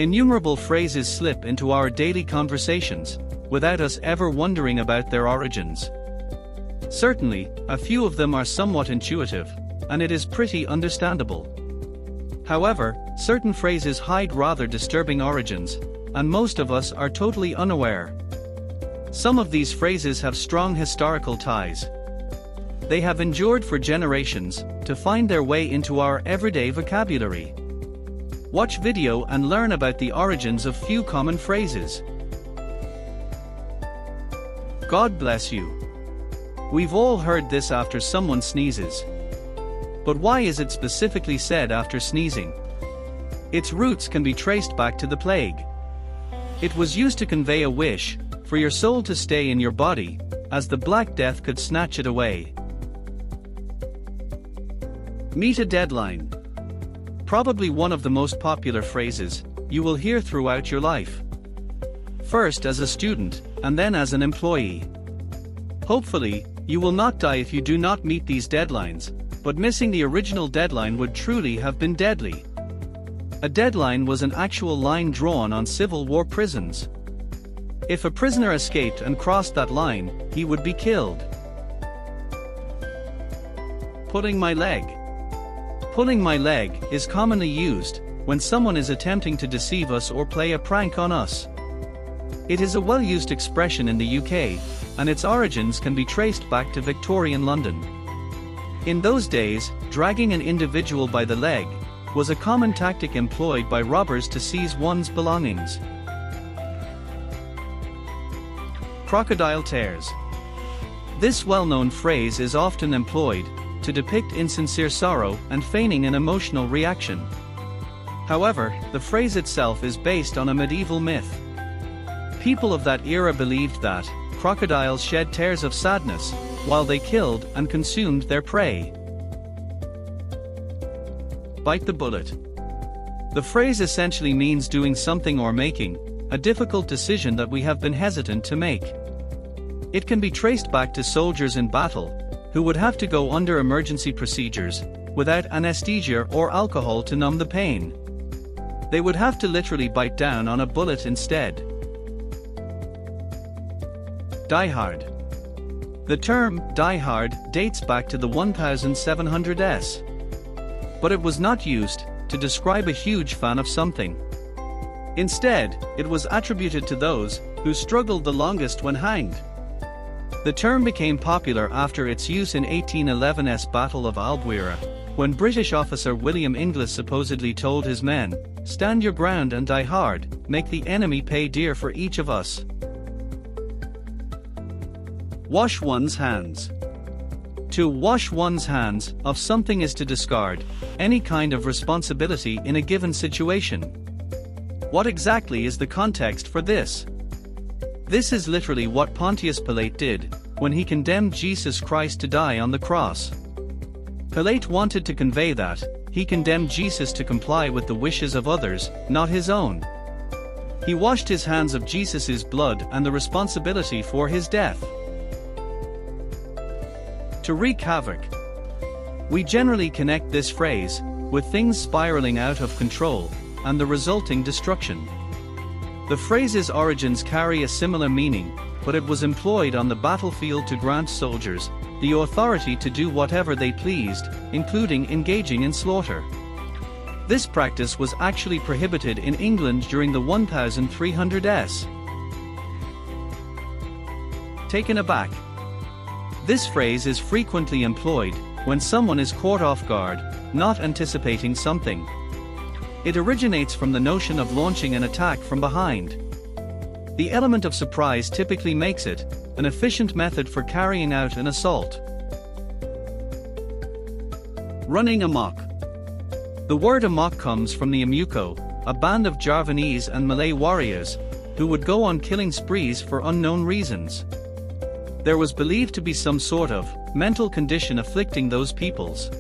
Innumerable phrases slip into our daily conversations, without us ever wondering about their origins. Certainly, a few of them are somewhat intuitive, and it is pretty understandable. However, certain phrases hide rather disturbing origins, and most of us are totally unaware. Some of these phrases have strong historical ties. They have endured for generations, to find their way into our everyday vocabulary. Watch video and learn about the origins of few common phrases. God bless you. We've all heard this after someone sneezes. But why is it specifically said after sneezing? Its roots can be traced back to the plague. It was used to convey a wish for your soul to stay in your body, as the Black Death could snatch it away. Meet a deadline. Probably one of the most popular phrases you will hear throughout your life. First as a student, and then as an employee. Hopefully, you will not die if you do not meet these deadlines, but missing the original deadline would truly have been deadly. A deadline was an actual line drawn on Civil War prisons. If a prisoner escaped and crossed that line, he would be killed. Pulling my leg. Pulling my leg is commonly used when someone is attempting to deceive us or play a prank on us. It is a well-used expression in the UK, and its origins can be traced back to Victorian London. In those days, dragging an individual by the leg was a common tactic employed by robbers to seize one's belongings. Crocodile tears. This well-known phrase is often employed to depict insincere sorrow and feigning an emotional reaction. However, the phrase itself is based on a medieval myth. People of that era believed that crocodiles shed tears of sadness while they killed and consumed their prey. Bite the bullet. The phrase essentially means doing something or making a difficult decision that we have been hesitant to make. It can be traced back to soldiers in battle who would have to go under emergency procedures without anesthesia or alcohol to numb the pain. They would have to literally bite down on a bullet instead. Die hard. The term die hard dates back to the 1700s. But it was not used to describe a huge fan of something. Instead, it was attributed to those who struggled the longest when hanged. The term became popular after its use in 1811's Battle of Albuera, when British officer William Inglis supposedly told his men, "Stand your ground and die hard, make the enemy pay dear for each of us." Wash one's hands. To wash one's hands of something is to discard any kind of responsibility in a given situation. What exactly is the context for this? This is literally what Pontius Pilate did when he condemned Jesus Christ to die on the cross. Pilate wanted to convey that he condemned Jesus to comply with the wishes of others, not his own. He washed his hands of Jesus's blood and the responsibility for his death. To wreak havoc. We generally connect this phrase with things spiraling out of control and the resulting destruction. The phrase's origins carry a similar meaning, but it was employed on the battlefield to grant soldiers the authority to do whatever they pleased, including engaging in slaughter. This practice was actually prohibited in England during the 1300s. Taken aback. This phrase is frequently employed when someone is caught off guard, not anticipating something. It originates from the notion of launching an attack from behind. The element of surprise typically makes it an efficient method for carrying out an assault. Running amok. The word amok comes from the Amuko, a band of Javanese and Malay warriors who would go on killing sprees for unknown reasons. There was believed to be some sort of mental condition afflicting those peoples.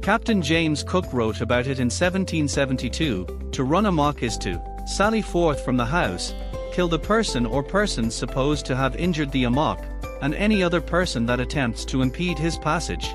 Captain James Cook wrote about it in 1772, "To run amok is to sally forth from the house, kill the person or persons supposed to have injured the amok, and any other person that attempts to impede his passage."